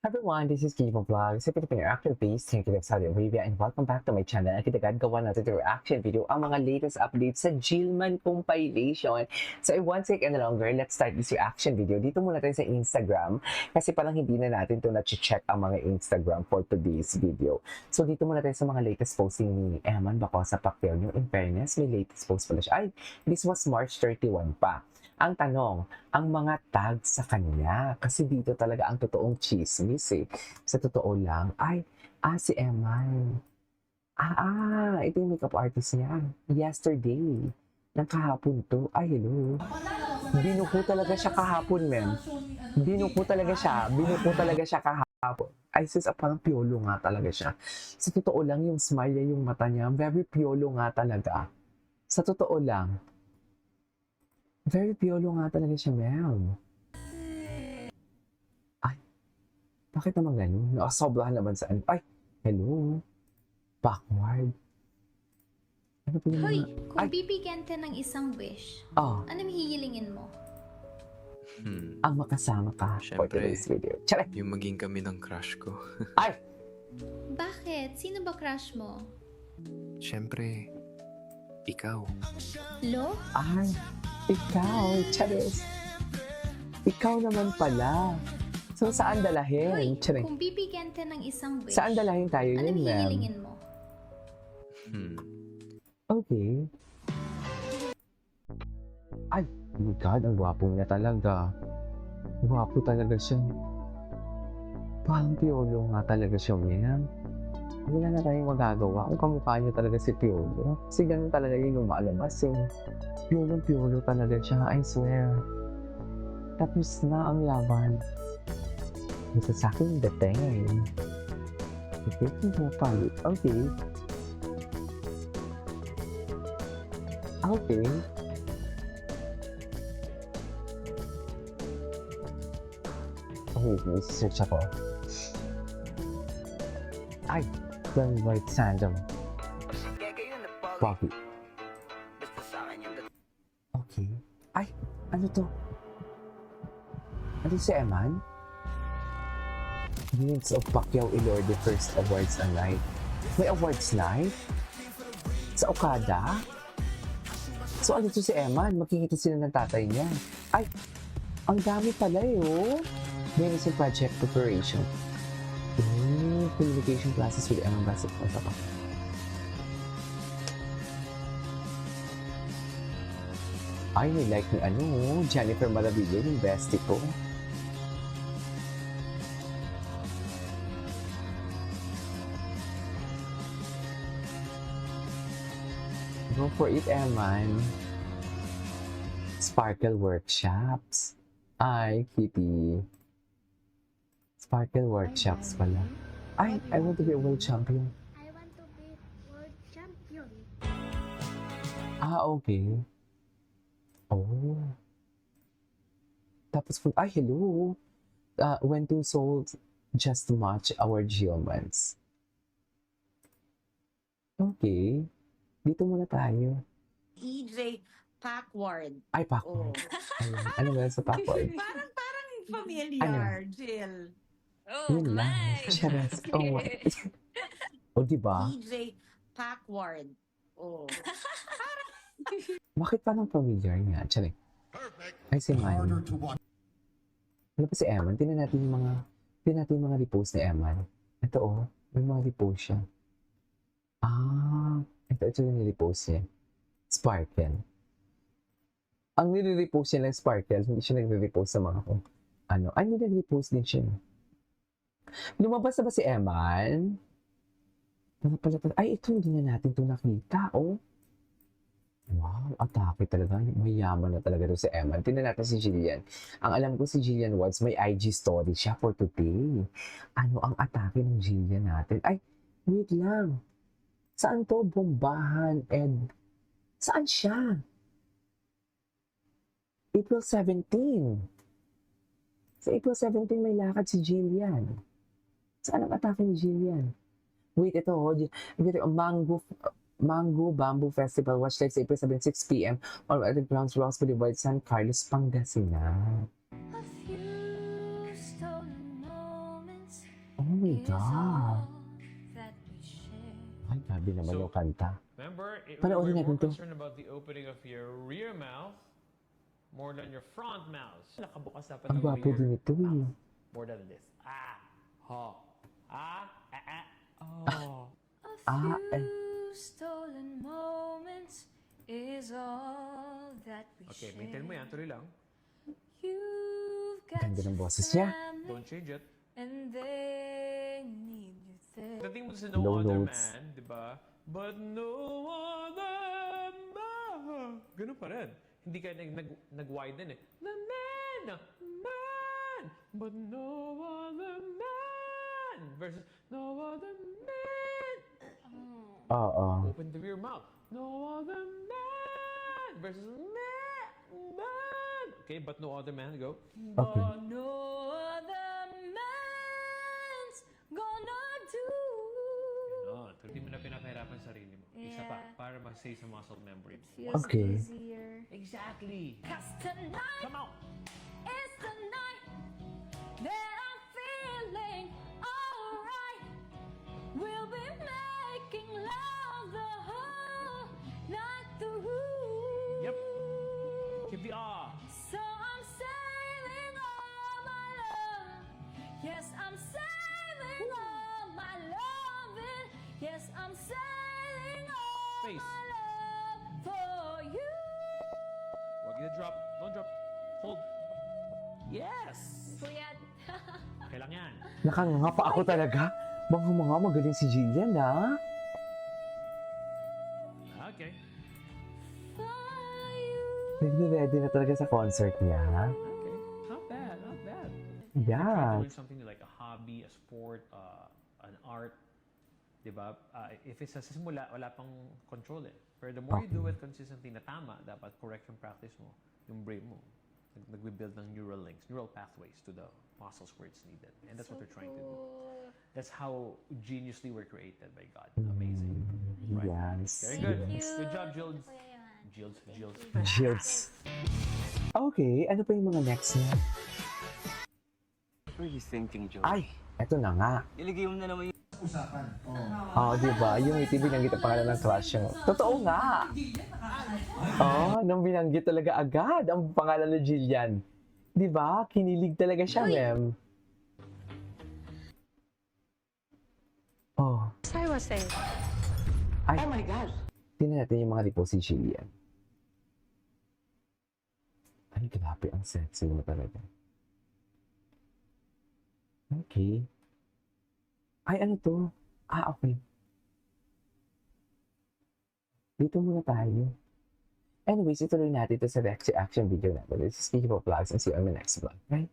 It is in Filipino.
Everyone, this is Kivo Vlogs, a Filipino actor based here in Saudi Arabia, and welcome back to my channel. Kita gawa natin ito reaction video ang mga latest updates sa Jillman compilation. So one second longer, let's start this reaction video. Dito muna tayo sa Instagram kasi parang hindi na natin ito na-check ang mga Instagram for today's video. So dito muna tayo sa mga latest posting ni Eman Bacosa Pacquiao. In fairness, may latest post pala siya. Ay, this was March 31 pa. Ang tanong, ang mga tag sa kanya. Kasi dito talaga ang totoong chismis eh. Sa totoo lang, si Eman. Ito yung makeup artist niya. Yesterday. Nang kahapon to. Ay, hello. Binuko talaga siya kahapon, men. Binuko talaga siya kahapon. Ay, sis, parang piolo nga talaga siya. Sa totoo lang, yung smile niya, yung mata niya, very piolo nga talaga. Sa totoo lang, very piolo nga talaga siya, Mel. Ay, bakit naman ganun? Nakasobrahan naman sa ano. Ay, hello. Backward. Ano po yung Hoy, mga... kung bibigyan ka ng isang wish, anong hihilingin mo? Ang makasama ka for Siyempre, today's video. Tiyari! yung maging kami ng crush ko. Ay! Bakit? Sino ba crush mo? Siyempre, ikaw. Lo? Ay! Ikaw! Charis! Ikaw naman pala. So, saan Hoy, dalahin? Tiyari! kung bibigyan ka ng isang wish, Saan dalahin tayo anong yun, ma'am? hihilingin mo? Okay. Ay! Oh my God, ang gwapo niya talaga. Gwapo talaga siya. Parang Piolo nga talaga siya, ma'am. Wala na tayong magagawa kung kamukha niya talaga si Piolo. Kasi ganun talaga yung lumalabas eh. Piolo talaga siya, I swear. Tapos na ang laban. Ito sa akin, dating. Okay, mo palit. Okay. Okay. Okay, may search ako. Ay! The white sandal. Poppy. Okay. Ay! Ano to? Ano si Eman? Needs of Pacquiao Ilorde First Awards Night. May awards night? Sa Okada? So ano to si Eman? Makikita sila ng tatay niya. Ay! Ang dami pala eh, oh! Menacing Project Preparation. Communication classes with Eman Basketball pa. Ay, like ni Jennifer Maravilla, yung bestie ko. Go for it, Eman. Sparkle Workshops. Ay, Kitty. Sparkle Workshops pala. Ay, I want to be a world champion. I want to be world champion. Okay. Oh. Tapos, ay, hello. When two souls just match our geomans. Okay. Dito muna tayo. EJ Packward. Ay, Packward. Ano ba sa Packward? Parang familiar, Jill. Yun lang. Charas. Oh, o, diba? EJ Packward. Oh. Bakit parang familiar nga? Charing. Ay, si Manny. Ano pa si Eman? Tingnan natin yung mga repost ni Eman. Ito may mga repost siya. Ito yung repost niya. Sparkle. Ang nire-repost niya ng Sparkle, hindi siya nagre-repost sa mga hindi nagre-repost din siya. Lumabas na ba si Eman? Ay, ito hindi na natin ito nakita, Wow, atake talaga. Mayaman na talaga ito si Eman. Tingnan natin si Jillian. Ang alam ko si Jillian Watts, may IG story siya for today. Ano ang atake ng Jillian natin? Ay, wait lang. Saan to? Bombahan and... Saan siya? April 17. Sa April 17 may lakad si Jillian. Saan ang atake ni Jillian? Wait, ito, Mango Bamboo Festival, watch live sa April 7, 6 p.m. or at the Grounds Ross Boulevard, San Carlos, Pangasinan. A few stolen moments my God. Ay, grabe naman So- yung kanta. Remember, Panoorin we're natin more to. concerned about the opening of your rear mouth more than your front mouth. Nakabukas dapat Ang ang gwapo rear din ito eh. mouth. More than this. Ho. Oh. Ah, eh. Stolen moments is all that we Okay, maintain mo yan. Tuloy lang. You've got Ganda ng your boses niya. family, Don't change it. and they need you there. Dating mo sa No Low Other notes. Man, di ba? But no other man. Ganun pa rin. Hindi ka nag-widen eh. The man, man, but no other man. Versus no other man. Oo. Open the rear mouth. No other man. Versus man, man. Okay, but no other man. Go. Okay. But No other man's gonna do. no, hindi mo na pinapahirapan sarili mo. Isa pa, Yeah. para mag-stay sa muscle memory mo. Feels Okay. easier. Exactly. 'Cause tonight Come on. is the night that I'm feeling alright. We'll be making love the whole night through. Yep. Give the So I'm saving all my love. Yes, I'm saving all my loving. Yes, I'm saving all Face. my love for you. Wag na drop. Don't drop. Hold. Yes! Kuya, Kailang yan. Nakanganga pa ako talaga. Mga magaling si Jillian, ha? Okay. for you. Nagre-ready na talaga sa concert niya. Okay. Not bad. Not bad. Try to Yeah. learn something like a hobby, a sport, an art. Diba? If it's sa simula, wala pang control eh. Pero the more you do it consistently na tama, dapat correct yung practice mo, yung brain mo. Nagbe-build ng neural links, neural pathways to the muscles where it's needed. And that's what we're trying to do. That's how geniusly we're created by God. Amazing. Right. Yes. Very good. Yes. Good job, Jills. Kuya Yaman. Jills. Shields. Okay, ano pa yung mga next niya? What are you thinking, Joe? Ay, eto na nga. Iligay mo na naman yung Oo, di ba? Yung itibig binanggit ang pangalan ng crush niya. Totoo nga! Oo, nung binanggit talaga agad ang pangalan ni Jillian. Di ba? Kinilig talaga siya, ma'am. Oh. As I was saying. Ay. Oh my gosh! Tingnan natin yung mga repose si Jillian. Ay, grabe ang sexy mo talaga. Okay. Ay, ano to? Ah, okay. Dito muna tayo. Anyways, ituloy natin ito sa next reaction video natin. This is Kiki Vlogs and see you on my next vlog. Right?